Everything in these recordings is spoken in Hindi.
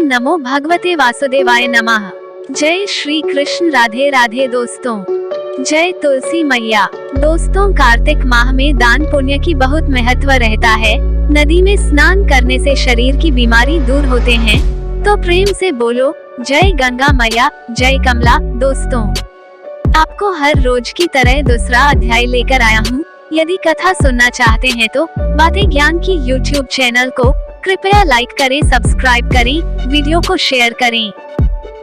नमो भगवते वासुदेवाय नमः। जय श्री कृष्ण। राधे राधे दोस्तों, जय तुलसी मैया। दोस्तों, कार्तिक माह में दान पुण्य की बहुत महत्व रहता है। नदी में स्नान करने से शरीर की बीमारी दूर होते हैं। तो प्रेम से बोलो जय गंगा मैया, जय कमला। दोस्तों, आपको हर रोज की तरह दूसरा अध्याय लेकर आया हूँ। यदि कथा सुनना चाहते हैं तो बातें ज्ञान की YouTube चैनल को कृपया लाइक करें, सब्सक्राइब करें, वीडियो को शेयर करें।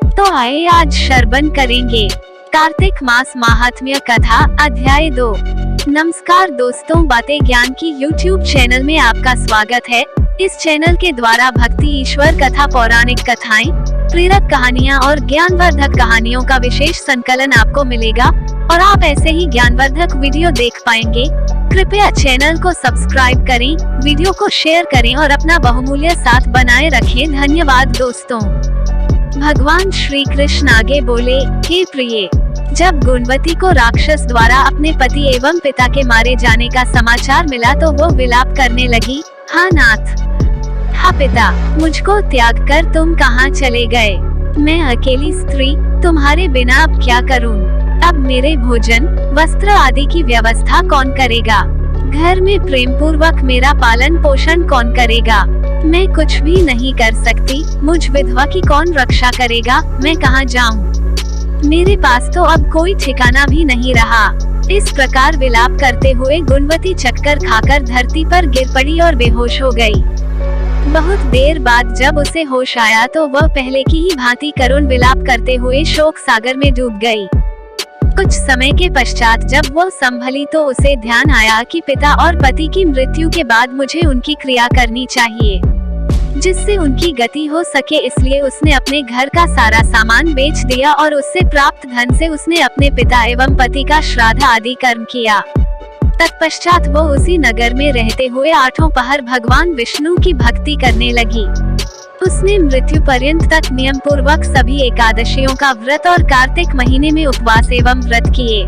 तो आइए आज श्रवण करेंगे कार्तिक मास महात्म्य कथा अध्याय 2। नमस्कार दोस्तों, बातें ज्ञान की YouTube चैनल में आपका स्वागत है। इस चैनल के द्वारा भक्ति, ईश्वर कथा, पौराणिक कथाएं, प्रेरक कहानियां और ज्ञानवर्धक कहानियों का विशेष संकलन आपको मिलेगा और आप ऐसे ही ज्ञानवर्धक वीडियो देख पाएंगे। कृपया चैनल को सब्सक्राइब करें, वीडियो को शेयर करें और अपना बहुमूल्य साथ बनाए रखें। धन्यवाद दोस्तों। भगवान श्री कृष्ण आगे बोले, हे प्रिय, जब गुणवती को राक्षस द्वारा अपने पति एवं पिता के मारे जाने का समाचार मिला तो वो विलाप करने लगी। हाँ नाथ, हाँ पिता, मुझको त्याग कर तुम कहाँ चले गए? मैं अकेली स्त्री तुम्हारे बिना अब क्या करूं? अब मेरे भोजन, वस्त्र आदि की व्यवस्था कौन करेगा? घर में प्रेम पूर्वक मेरा पालन पोषण कौन करेगा? मैं कुछ भी नहीं कर सकती। मुझ विधवा की कौन रक्षा करेगा? मैं कहाँ जाऊं? मेरे पास तो अब कोई ठिकाना भी नहीं रहा। इस प्रकार विलाप करते हुए गुणवती चक्कर खाकर धरती पर गिर पड़ी और बेहोश हो गई। बहुत देर बाद जब उसे होश आया तो वह पहले की ही भांति करुण विलाप करते हुए शोक सागर में डूब गई। कुछ समय के पश्चात जब वह संभली तो उसे ध्यान आया कि पिता और पति की मृत्यु के बाद मुझे उनकी क्रिया करनी चाहिए, जिससे उनकी गति हो सके। इसलिए उसने अपने घर का सारा सामान बेच दिया और उससे प्राप्त धन से उसने अपने पिता एवं पति का श्राद्ध आदि कर्म किया। तत्पश्चात वो उसी नगर में रहते हुए 8 पहर भगवान विष्णु की भक्ति करने लगी। उसने मृत्यु पर्यंत तक नियम पूर्वक सभी एकादशियों का व्रत और कार्तिक महीने में उपवास एवं व्रत किए।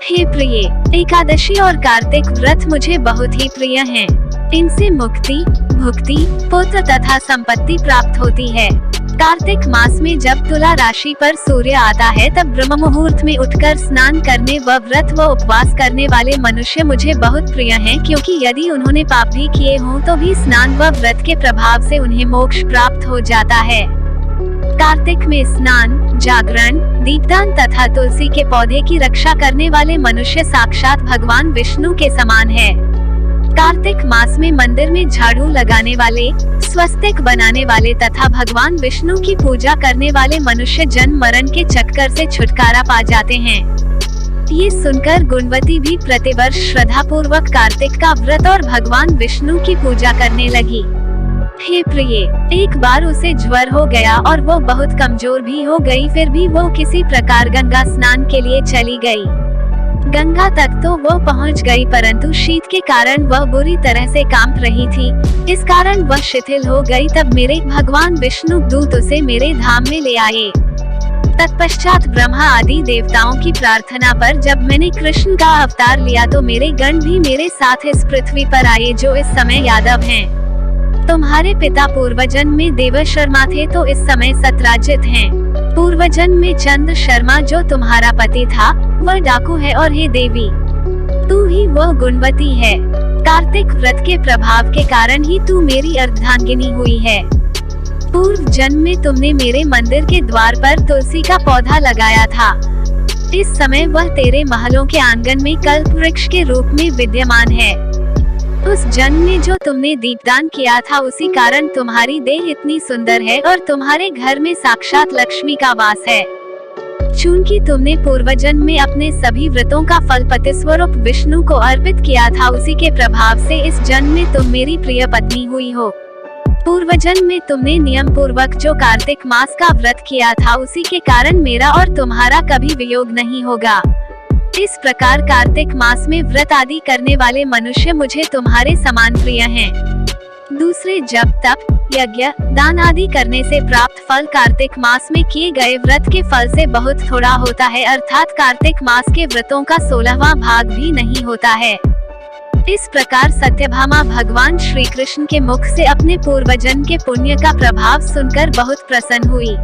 हे प्रिय, एकादशी और कार्तिक व्रत मुझे बहुत ही प्रिय हैं। इनसे मुक्ति, भुक्ति, पुत्र तथा संपत्ति प्राप्त होती है। कार्तिक मास में जब तुला राशि पर सूर्य आता है तब ब्रह्म मुहूर्त में उठकर स्नान करने व व्रत व उपवास करने वाले मनुष्य मुझे बहुत प्रिय हैं, क्योंकि यदि उन्होंने पाप भी किए हों तो भी स्नान व व्रत के प्रभाव से उन्हें मोक्ष प्राप्त हो जाता है। कार्तिक में स्नान, जागरण, दीपदान तथा तुलसी के पौधे की रक्षा करने वाले मनुष्य साक्षात भगवान विष्णु के समान है। कार्तिक मास में मंदिर में झाड़ू लगाने वाले, स्वस्तिक बनाने वाले तथा भगवान विष्णु की पूजा करने वाले मनुष्य जन्म मरण के चक्कर से छुटकारा पा जाते हैं। ये सुनकर गुणवती भी प्रतिवर्ष श्रद्धा पूर्वक कार्तिक का व्रत और भगवान विष्णु की पूजा करने लगी। हे प्रिय, एक बार उसे ज्वर हो गया और वो बहुत कमजोर भी हो गई। फिर भी वो किसी प्रकार गंगा स्नान के लिए चली गई। गंगा तक तो वो पहुंच गई, परंतु शीत के कारण वह बुरी तरह से कांप रही थी। इस कारण वह शिथिल हो गई। तब मेरे भगवान विष्णु दूत उसे मेरे धाम में ले आए। तत्पश्चात ब्रह्मा आदि देवताओं की प्रार्थना पर जब मैंने कृष्ण का अवतार लिया तो मेरे गण भी मेरे साथ इस पृथ्वी पर आए, जो इस समय यादव हैं। तुम्हारे पिता पूर्वजन्म में देव शर्मा थे तो इस समय सत्राजित हैं। पूर्वजन्म में चंद्र शर्मा जो तुम्हारा पति था वह डाकू है, और हे देवी, तू ही वह गुणवती है। कार्तिक व्रत के प्रभाव के कारण ही तू मेरी अर्धांगिनी हुई है। पूर्व जन्म में तुमने मेरे मंदिर के द्वार पर तुलसी का पौधा लगाया था। इस समय वह तेरे महलों के आंगन में कल्प वृक्ष के रूप में विद्यमान है। उस जन्म में जो तुमने दीपदान किया था उसी कारण तुम्हारी देह इतनी सुंदर है और तुम्हारे घर में साक्षात लक्ष्मी का वास है। चूंकि तुमने पूर्वजन्म में अपने सभी व्रतों का फल पति स्वरूप विष्णु को अर्पित किया था, उसी के प्रभाव से इस जन्म में तुम मेरी प्रिय पत्नी हुई हो। पूर्वजन्म में तुमने नियम पूर्वक जो कार्तिक मास का व्रत किया था उसी के कारण मेरा और तुम्हारा कभी वियोग नहीं होगा। इस प्रकार कार्तिक मास में व्रत आदि करने वाले मनुष्य मुझे तुम्हारे समान प्रिय हैं। दूसरे जप, तप, यज्ञ, दान आदि करने से प्राप्त फल कार्तिक मास में किए गए व्रत के फल से बहुत थोड़ा होता है, अर्थात कार्तिक मास के व्रतों का 16वां भाग भी नहीं होता है। इस प्रकार सत्यभामा भगवान श्री कृष्ण के मुख से अपने पूर्वजन्म के पुण्य का प्रभाव सुनकर बहुत प्रसन्न हुई।